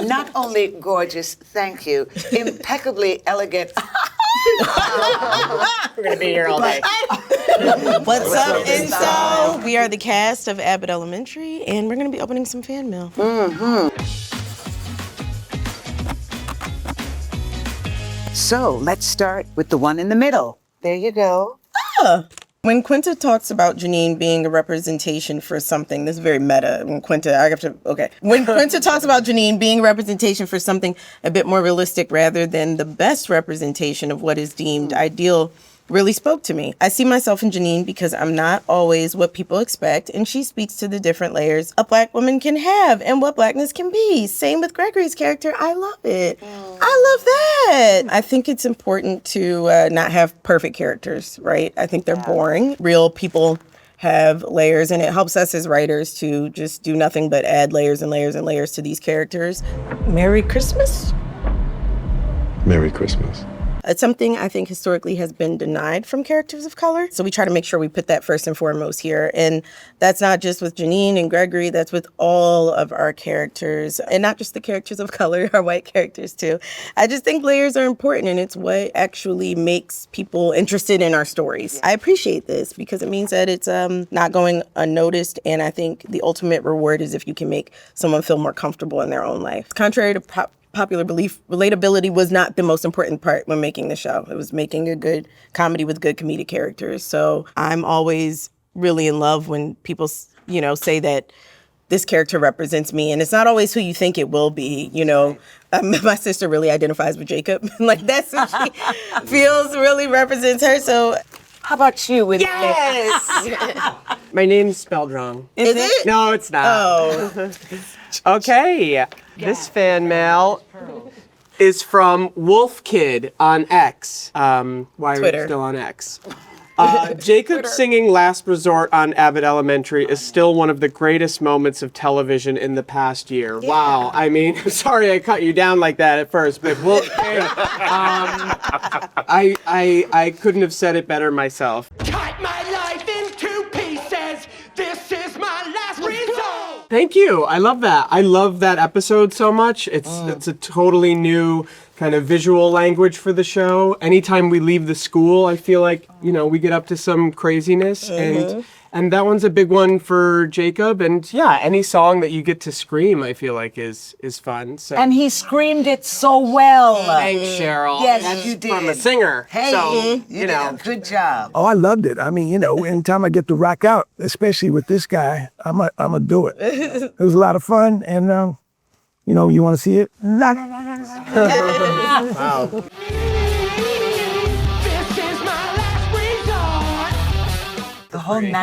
Not only gorgeous, thank you, impeccably elegant. We're going to be here all day. What's up, InStyle? We are the cast of Abbott Elementary, and we're going to be opening some fan mail. So let's start with the one in the middle. There you go. When Quinta talks about Janine being a representation for something, this is very meta. When Quinta talks about Janine being a representation for something a bit more realistic rather than the best representation of what is deemed ideal, really spoke to me. I see myself in Janine because I'm not always what people expect, and she speaks to the different layers a Black woman can have and what Blackness can be. Same with Gregory's character. I love it. I love that. I think it's important to not have perfect characters, right? I think they're boring. Real people have layers, and it helps us as writers to just do nothing but add layers and layers and layers to these characters. Merry Christmas? Merry Christmas. It's something I think historically has been denied from characters of color. So we try to make sure we put that first and foremost here. And that's not just with Janine and Gregory, that's with all of our characters. And not just the characters of color, our white characters too. I just think layers are important, and it's what actually makes people interested in our stories. I appreciate this because it means that it's not going unnoticed. And I think the ultimate reward is if you can make someone feel more comfortable in their own life. Contrary to popular belief, relatability was not the most important part when making the show. It was making a good comedy with good comedic characters. So I'm always really in love when people, say that this character represents me, and it's not always who you think it will be. My sister really identifies with Jacob. That's what she feels really represents her. So How about you with Yes! My name's spelled wrong. is it? No, it's not. Oh. Okay. This fan mail is from Wolf Kid on X. Why are Twitter. we still on X? Jacob singing Last Resort on Abbott Elementary is still one of the greatest moments of television in the past year. Yeah. Wow. I mean, I'm sorry I cut you down like that at first, but Wolf Kid, I couldn't have said it better myself. Cut my life into pieces. This is my last resort. Thank you. I love that. I love that episode so much. It's a totally new kind of visual language for the show. Anytime we leave the school, I feel like, we get up to some craziness. And that one's a big one for Jacob. And yeah, any song that you get to scream, I feel like is fun. So. And he screamed it so well. Thanks, Sheryl. Yes, That's you did. from a singer. Hey, so, you did. Good job. Oh, I loved it. I mean, anytime I get to rock out, especially with this guy, I'm gonna do it. It was a lot of fun, and you want to see it? Wow. The whole na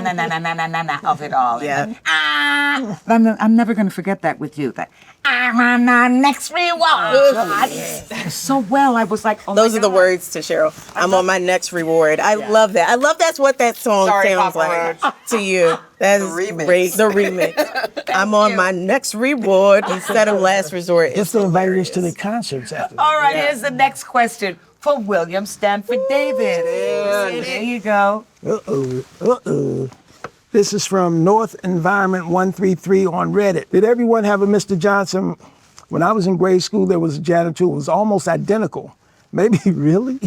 of it all. Yeah. I'm never going to forget that with you. That next reward. So well, I was like, oh Those my are the God. words to Sheryl. I'm on my next reward. I love that. I love that's what that song sounds like to you. That is great. The remix. I'm on my next reward instead of last resort. Just to invite us to the concerts after. All right, here's the next question for William Stanford Davis. There you go. This is from North Environment 133 on Reddit. Did everyone have a Mr. Johnson? When I was in grade school, there was a janitor who was almost identical. Maybe, really?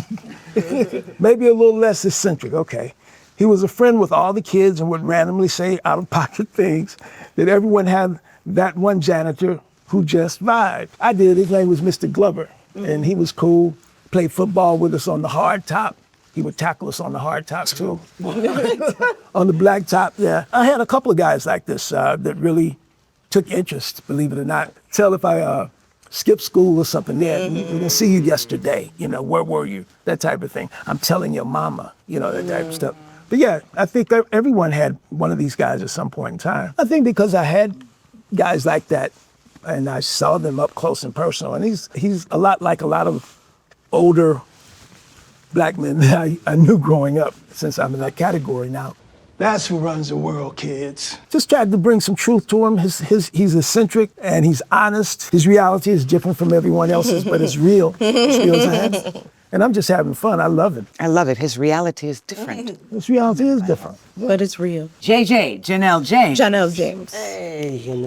Maybe a little less eccentric, okay. He was a friend with all the kids and would randomly say out-of-pocket things. Did everyone have that one janitor who just vibed? I did. His name was Mr. Glover, and he was cool. Played football with us on the hard top. He would tackle us on the hard tops too. On the black top, yeah. I had a couple of guys like this that really took interest, believe it or not. Tell if I skipped school or something. Yeah, we didn't see you yesterday. Where were you? That type of thing. I'm telling your mama, that type of stuff. But yeah, I think everyone had one of these guys at some point in time. I think because I had guys like that and I saw them up close and personal. And he's a lot like a lot of older Black men that I knew growing up, since I'm in that category now. That's who runs the world, kids. Just tried to bring some truth to him. He's eccentric and he's honest. His reality is different from everyone else's, but it's real. It's real as I am. And I'm just having fun. I love it. I love it. His reality is different. His reality is different. But it's real. JJ, Janelle James. Janelle James.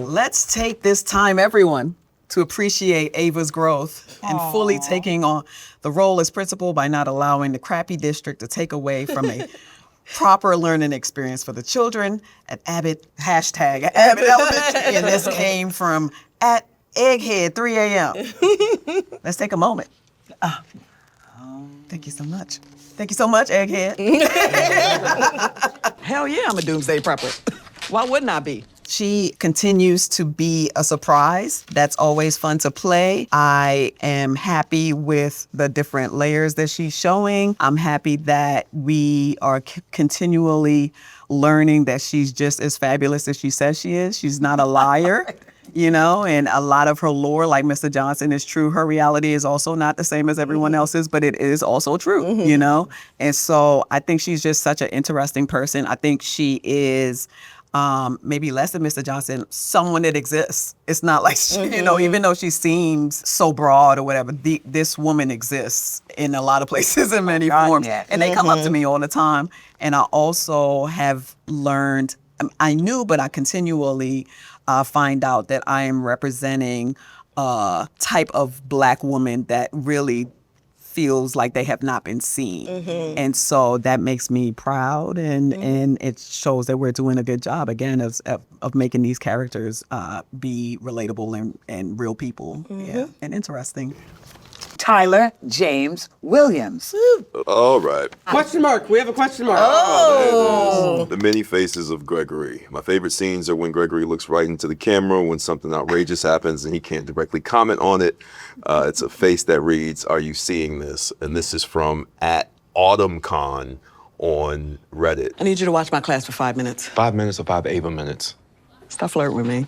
Let's take this time, everyone, to appreciate Ava's growth and fully taking on the role as principal by not allowing the crappy district to take away from a proper learning experience for the children at Abbott, #Abbott Elementary. And this came from at Egghead 3 a.m. Let's take a moment. Thank you so much. Thank you so much, Egghead. Hell yeah, I'm a doomsday prepper. Why wouldn't I be? She continues to be a surprise. That's always fun to play. I am happy with the different layers that she's showing. I'm happy that we are continually learning that she's just as fabulous as she says she is. She's not a liar. You know, and a lot of her lore, like Mr. Johnson, is true. Her reality is also not the same as everyone else's, but it is also true, you know? And so I think she's just such an interesting person. I think she is maybe less than Mr. Johnson, someone that exists. It's not like, you know, even though she seems so broad or whatever, this woman exists in a lot of places in many forms. And they come up to me all the time. And I also have learned, I knew, but I continually find out that I am representing a type of Black woman that really feels like they have not been seen. And so that makes me proud, and it shows that we're doing a good job, again, of making these characters be relatable and real people. Yeah, and interesting. Tyler James Williams. All right. Question mark. We have a question mark. Oh. The many faces of Gregory. My favorite scenes are when Gregory looks right into the camera when something outrageous happens and he can't directly comment on it. It's a face that reads, "Are you seeing this?" And this is from @AutumnCon on Reddit. I need you to watch my class for 5 minutes. 5 minutes or 5 Ava minutes? Stop flirting with me.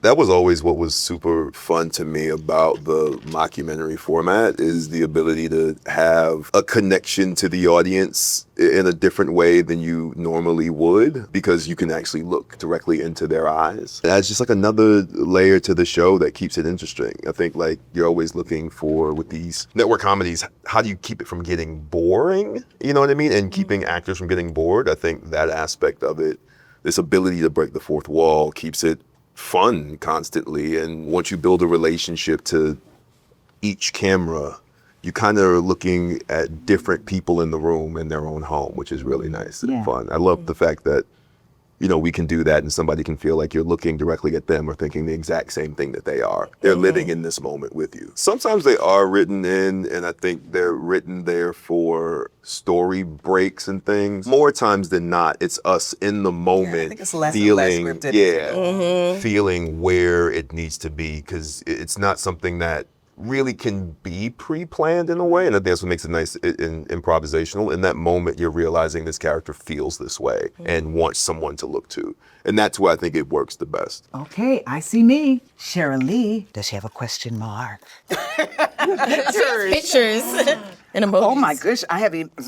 That was always what was super fun to me about the mockumentary format, is the ability to have a connection to the audience in a different way than you normally would, because you can actually look directly into their eyes. It adds just like another layer to the show that keeps it interesting. I think like you're always looking for, with these network comedies, how do you keep it from getting boring? You know what I mean? And keeping actors from getting bored. I think that aspect of it, this ability to break the fourth wall, keeps it fun constantly. And once you build a relationship to each camera, you kind of are looking at different people in the room in their own home, which is really nice and fun. I love the fact that, you know, we can do that and somebody can feel like you're looking directly at them or thinking the exact same thing that they are. They're living in this moment with you. Sometimes they are written in, and I think they're written there for story breaks and things. More times than not, it's us in the moment, I think it's less feeling, and less scripted. feeling where it needs to be, because it's not something that really can be pre-planned in a way, and I think that's what makes it nice and improvisational. In that moment, you're realizing this character feels this way and wants someone to look to, and that's where I think it works the best. Okay, I see me. Sheryl Lee. Does she have a question mark? Pictures and emojis. Oh my gosh,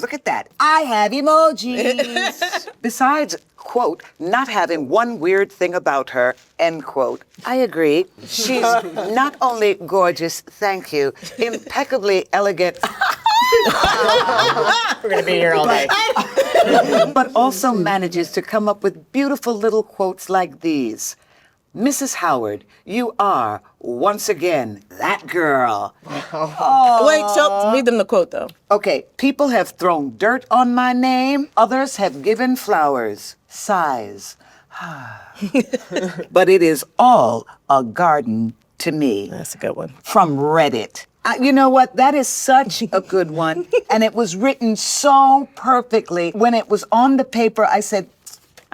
look at that. I have emojis. Besides, quote, not having one weird thing about her, end quote. I agree. She's not only gorgeous, thank you, impeccably elegant. We're gonna be here all day. But also manages to come up with beautiful little quotes like these. Mrs. Howard, you are, once again, that girl. Wait, read them the quote, though. Okay, people have thrown dirt on my name. Others have given flowers. Sighs. But it is all a garden to me. That's a good one. From Reddit. You know what? That is such a good one. And it was written so perfectly. When it was on the paper, I said,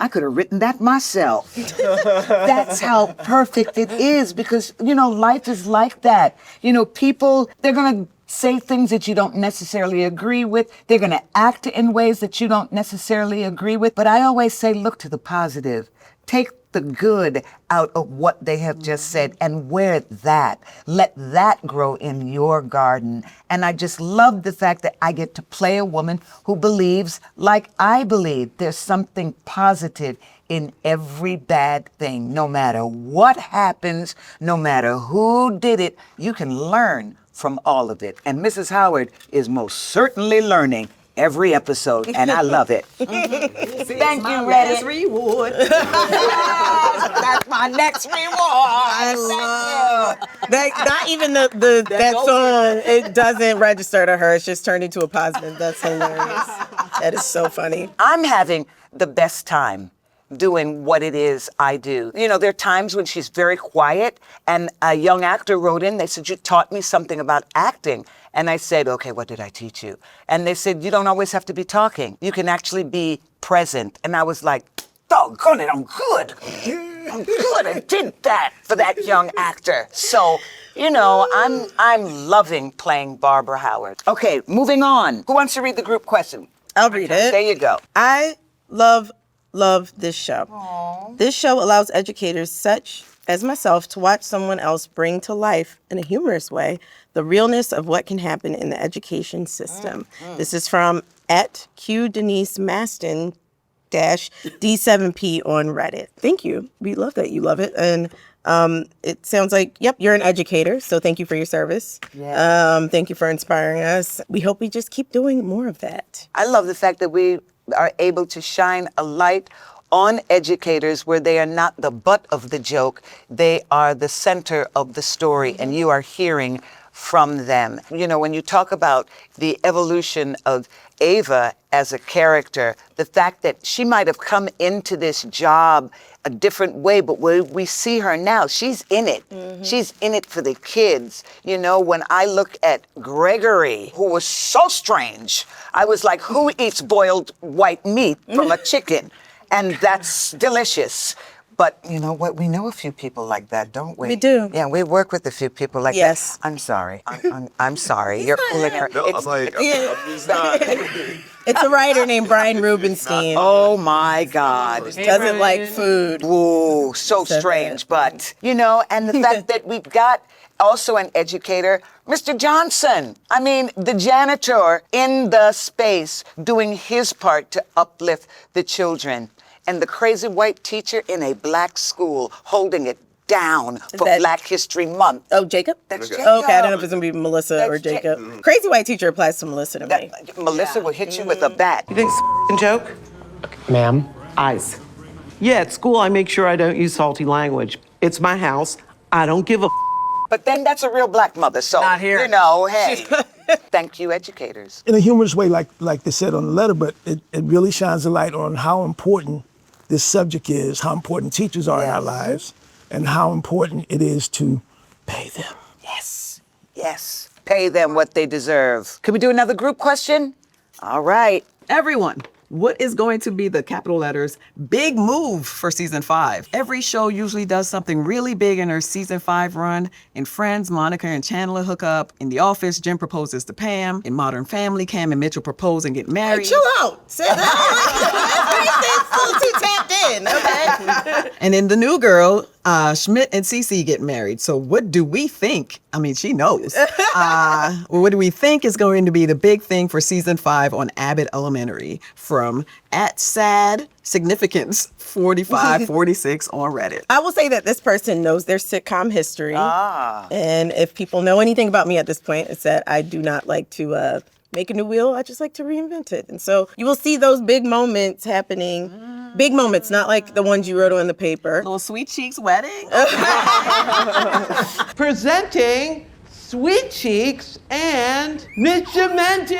I could have written that myself. That's how perfect it is, because, you know, life is like that. You know, people, they're going to say things that you don't necessarily agree with. They're going to act in ways that you don't necessarily agree with. But I always say, look to the positive. Take the good out of what they have just said and wear that. Let that grow in your garden. And I just love the fact that I get to play a woman who believes like I believe. There's something positive in every bad thing. No matter what happens, no matter who did it, you can learn from all of it. And Mrs. Howard is most certainly learning every episode, and I love it. Thank you, Reddit. Reward. That's my next reward. I love that. Not even that song. It doesn't register to her. It's just turned into a positive. That's hilarious. That is so funny. I'm having the best time doing what it is I do. You know, there are times when she's very quiet, and a young actor wrote in, they said, you taught me something about acting. And I said, okay, what did I teach you? And they said, you don't always have to be talking. You can actually be present. And I was like, doggone it, I'm good. I'm good. I did that for that young actor. So, you know, I'm loving playing Barbara Howard. Okay, moving on. Who wants to read the group question? I'll read it. There you go. I love this show. Aww. This show allows educators such as myself to watch someone else bring to life, in a humorous way, the realness of what can happen in the education system. This is from @QDeniseMaston -D7P on Reddit. Thank you. We love that you love it. And it sounds like, yep, you're an educator. So thank you for your service. Yeah. Thank you for inspiring us. We hope we just keep doing more of that. I love the fact that we are able to shine a light on educators where they are not the butt of the joke, they are the center of the story, and you are hearing from them. You know, when you talk about the evolution of Ava as a character, the fact that she might have come into this job a different way, but when we see her now, she's in it. She's in it for the kids. You know, when I look at Gregory, who was so strange, I was like, who eats boiled white meat from a chicken? And that's delicious. But you know what? We know a few people like that, don't we? We do. Yeah, we work with a few people like Yes. that. I'm sorry. I'm sorry. You're pulling her. No, I'm like, I'm just not. It's a writer named Brian Rubenstein. Oh my God. Doesn't like food. Ooh, so strange. But, you know, and the fact that we've got also an educator, Mr. Johnson. I mean, the janitor in the space doing his part to uplift the children. And the crazy white teacher in a black school holding it down for That- Black History Month. Oh, Jacob? That's Okay, Jacob. I don't know if it's going to be Melissa or That's Jacob. Crazy white teacher applies to Melissa to me. Melissa will hit you with a bat. You think it's a joke? Ma'am? Eyes. Yeah, at school I make sure I don't use salty language. It's my house. I don't give a But then that's a real black mother, so, Not here. you know, hey. Thank you, educators. In a humorous way, like they said on the letter, but it really shines a light on how important this subject is, how important teachers are in our lives, and how important it is to pay them. Yes, yes. Pay them what they deserve. Could we do another group question? All right. Everyone, what is going to be the capital letters big move for season 5? Every show usually does something really big in their season 5 run. In Friends, Monica and Chandler hook up. In The Office, Jim proposes to Pam. In Modern Family, Cam and Mitchell propose and get married. Chill out. Sit down. It's a little too tapped in, okay? And in The New Girl, Schmidt and Cece get married. So what do we think? I mean, she knows. What do we think is going to be the big thing for season 5 on Abbott Elementary? From @SadSignificance4546 on Reddit. I will say that this person knows their sitcom history. And if people know anything about me at this point, it's that I do not like to make a new wheel. I just like to reinvent it. And so you will see those big moments happening. Big moments, not like the ones you wrote on the paper. Little Sweet Cheeks wedding. Presenting Sweet Cheeks and Mr. Menting.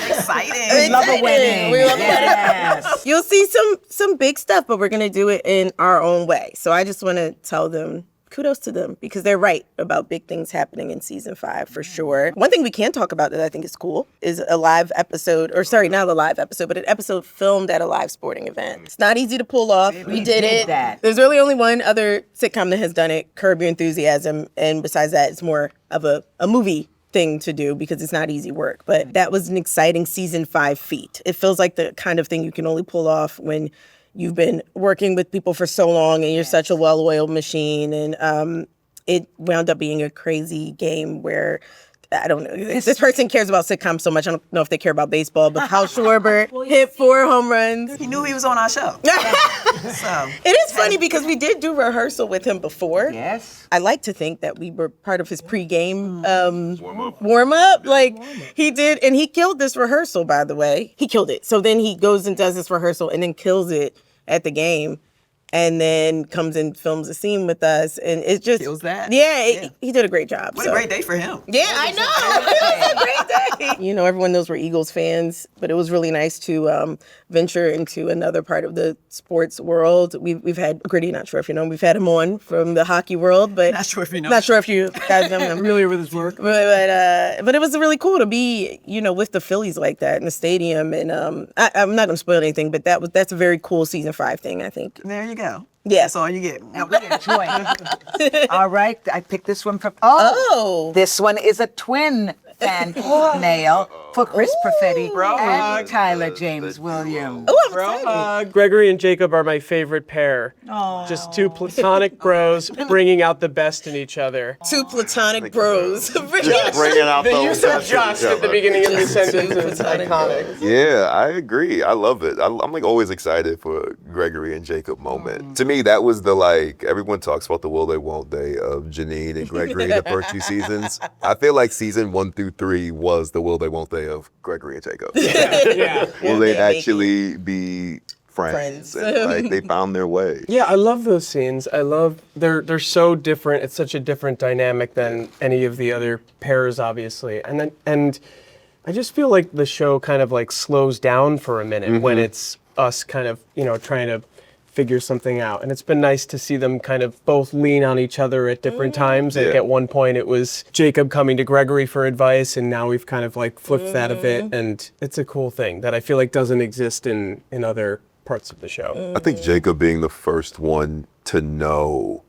Exciting. We love a wedding. We love a Yes. wedding. You'll see some big stuff, but we're gonna do it in our own way. So I just want to tell them kudos to them because they're right about big things happening in season 5 for sure. One thing we can talk about that I think is cool is a live episode, or sorry, not a live episode, but an episode filmed at a live sporting event. It's not easy to pull off. We did it. that. There's really only one other sitcom that has done it, Curb Your Enthusiasm, and besides that, it's more of a movie thing to do because it's not easy work. But that was an exciting season 5 feat. It feels like the kind of thing you can only pull off when you've been working with people for so long and you're such a well-oiled machine. And it wound up being a crazy game where I don't know. This person cares about sitcoms so much. I don't know if they care about baseball, but Hal Schwarber hit 4 home runs. He knew he was on our show. So It is funny because we did do rehearsal with him before. Yes. I like to think that we were part of his pregame warm up. Like he did, and he killed this rehearsal, by the way. He killed it. So then he goes and does this rehearsal and then kills it at the game. And then comes and films a scene with us, and it just Kills that. Yeah, he did a great job. what a great day for him. Yeah, I know. It was a great day. You know, everyone knows we're Eagles fans, but it was really nice to venture into another part of the sports world. We've had Gritty, not sure if you know him, we've had him on from the hockey world, but Not sure if you know. Not sure if you guys know him. I'm familiar with his work. But it was really cool to be, you know, with the Phillies like that in the stadium, and I'm not gonna spoil anything, but that's a very cool season 5 thing, I think. There you go. Yeah. That's all you get. Now we enjoy. All right, I picked this one from. Oh. This one is a twin fan mail for Chris Perfetti and Tyler James Williams. Oh, I'm excited. Gregory and Jacob are my favorite pair. Just two platonic bros bringing out the best in each other. Two platonic bros. Bringing out The those use of best in just each at the other. beginning of the sentence is iconic. Yeah, I agree. I love it. I'm like always excited for Gregory and Jacob moment. To me, that was the like, everyone talks about the will they won't they of Janine and Gregory the first 2 seasons. I feel like season 1 through 3 was the will they won't they of Gregory and Jacob. Yeah. Will they Yeah, actually be friends? And like they found their way. Yeah, I love those scenes. I love they're so different. It's such a different dynamic than any of the other pairs, obviously. And I just feel like the show kind of like slows down for a minute when it's us kind of, you know, trying to figure something out. And it's been nice to see them kind of both lean on each other at different times. Like at one point it was Jacob coming to Gregory for advice, and now we've kind of like flipped that a bit. And it's a cool thing that I feel like doesn't exist in other parts of the show. I think Jacob being the first one to know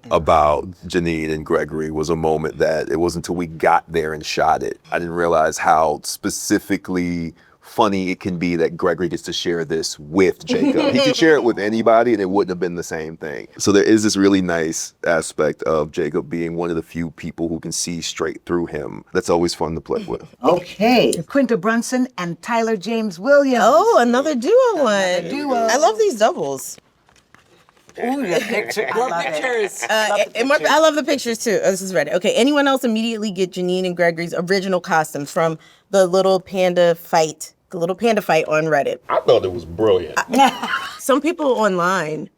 about Janine and Gregory was a moment that it wasn't until we got there and shot it. I didn't realize how specifically funny it can be that Gregory gets to share this with Jacob. He could share it with anybody and it wouldn't have been the same thing. So there is this really nice aspect of Jacob being one of the few people who can see straight through him. That's always fun to play with. Okay, Quinta Brunson and Tyler James Williams. Oh, another duo one. duo. I love these doubles. Ooh, the picture. I love it. I love the pictures too. Oh, this is ready. Okay, anyone else immediately get Janine and Gregory's original costumes from the little panda fight on Reddit? I thought it was brilliant. Some people online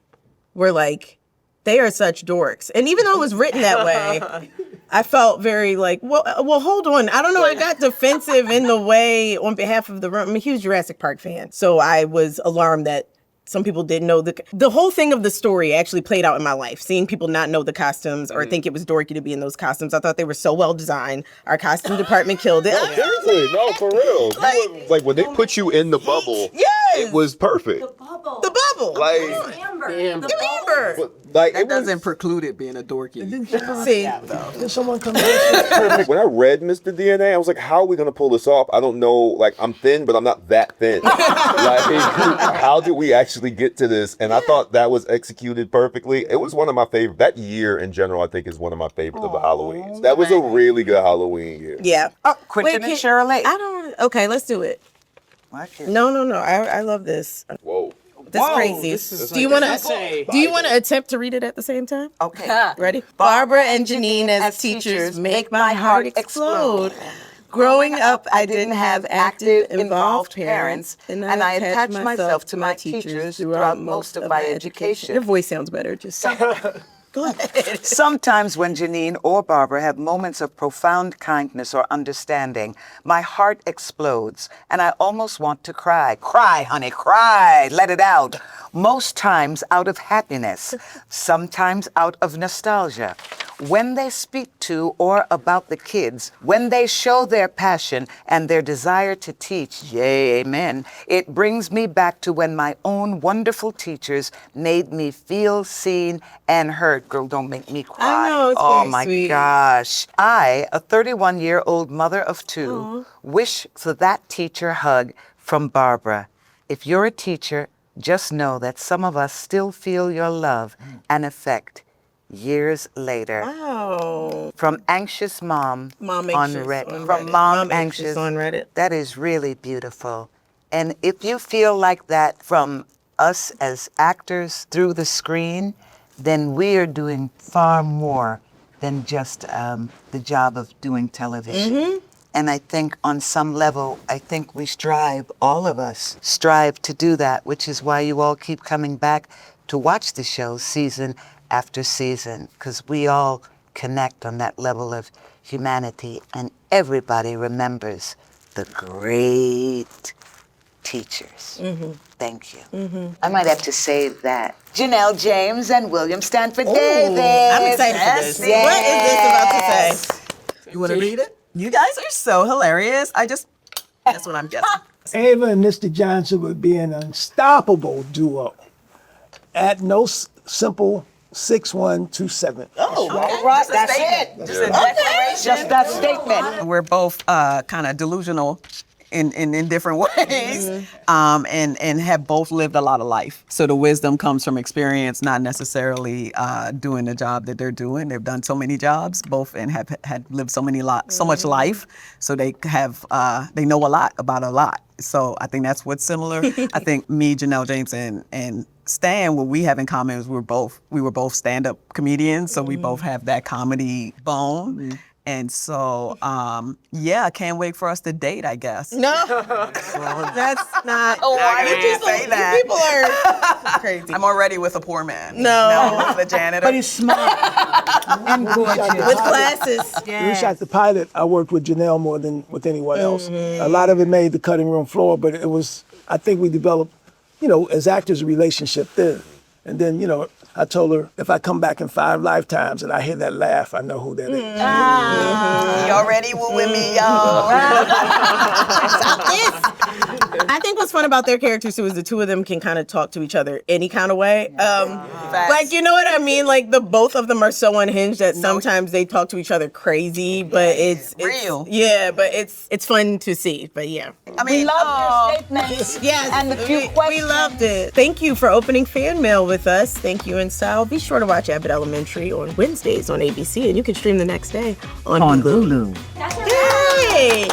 were like, they are such dorks. And even though it was written that way, I felt very like, well, hold on. I don't know. I got defensive in the way on behalf of the room. I'm a huge Jurassic Park fan. So I was alarmed that some people didn't know the whole thing of the story actually played out in my life. Seeing people not know the costumes or think it was dorky to be in those costumes. I thought they were so well designed. Our costume department killed it. Seriously, no, for real. Like when they put you in the bubble, it was perfect. The bubble. Like, Amber. like That it was doesn't preclude it being a dorky. See, Did someone come in? perfect. When I read Mr. DNA, I was like, how are we gonna pull this off? I don't know. Like I'm thin, but I'm not that thin. Like how did we actually get to this? And I thought that was executed perfectly. It was one of my favorite. That year in general, I think is one of my favorite of the Halloweens. That was a really good Halloween year. yeah. Oh, Quentin and Sheryl Lee. I don't. Okay, let's do it. What? No. I love this. Whoa. That's crazy. Do you want to attempt to read it at the same time? Okay. Ready? Barbara and Janine as teachers make my heart explode. Growing up, I didn't have active, involved parents, and I attached myself to my teachers throughout most of my education. Your voice sounds better. Just go ahead. Sometimes when Janine or Barbara have moments of profound kindness or understanding, my heart explodes and I almost want to cry. Cry, honey, cry. Let it out. Most times out of happiness, sometimes out of nostalgia. When they speak to or about the kids, when they show their passion and their desire to teach, yay, amen, it brings me back to when my own wonderful teachers made me feel seen and heard. Girl, don't make me cry. I know, it's oh very my sweet. gosh. I, a 31-year-old mother of 2, wish for that teacher hug from Barbara. If you're a teacher, just know that some of us still feel your love and affect years later. Wow. From Anxious Mom, Mom on Anxious Reddit. on From Reddit. Mom Anxious on Reddit. That is really beautiful. And if you feel like that from us as actors through the screen, then we are doing far more than just the job of doing television. And I think on some level, I think we strive, all of us strive to do that, which is why you all keep coming back to watch the show season after season, because we all connect on that level of humanity, and everybody remembers the great teachers. Thank you. I might have to save that. Janelle James and William Stanford Davis. I'm excited for this. Yes. What is this about to say? You want to read it? You guys are so hilarious. That's what I'm guessing. Ava and Mr. Johnson would be an unstoppable duo. At no simple 6127. Right, that's it. Just a declaration. Just that statement. We're both kind of delusional in different ways, and have both lived a lot of life. So the wisdom comes from experience, not necessarily doing the job that they're doing. They've done so many jobs, both, and have had lived so much life. So they have they know a lot about a lot. So I think that's what's similar. I think me, Janelle James, and Stan, what we have in common is we were both stand-up comedians, so we both have that comedy bone. And so, I can't wait for us to date, I guess. No, that's not. Oh, why you did you say that? You people are crazy. I'm already with a poor man. No. Now with a janitor. But he's smart and gorgeous. With glasses. When we shot the pilot, I worked with Janelle more than with anyone else. A lot of it made the cutting room floor, but I think we developed, as actors, a relationship then. And then, I told her, if I come back in 5 lifetimes and I hear that laugh, I know who that is. Y'all ready? Woo with me, y'all. Stop this. I think what's fun about their characters too is the two of them can kind of talk to each other any kind of way. Like, you know what I mean? Like the both of them are so unhinged that sometimes they talk to each other crazy, but it's real. Yeah, but it's fun to see. But yeah. I mean, We love your statements. Yes, And the few we questions. loved it. Thank you for opening fan mail with us. Thank you, InStyle. Be sure to watch Abbott Elementary on Wednesdays on ABC, and you can stream the next day on Hulu. Hulu. Yay!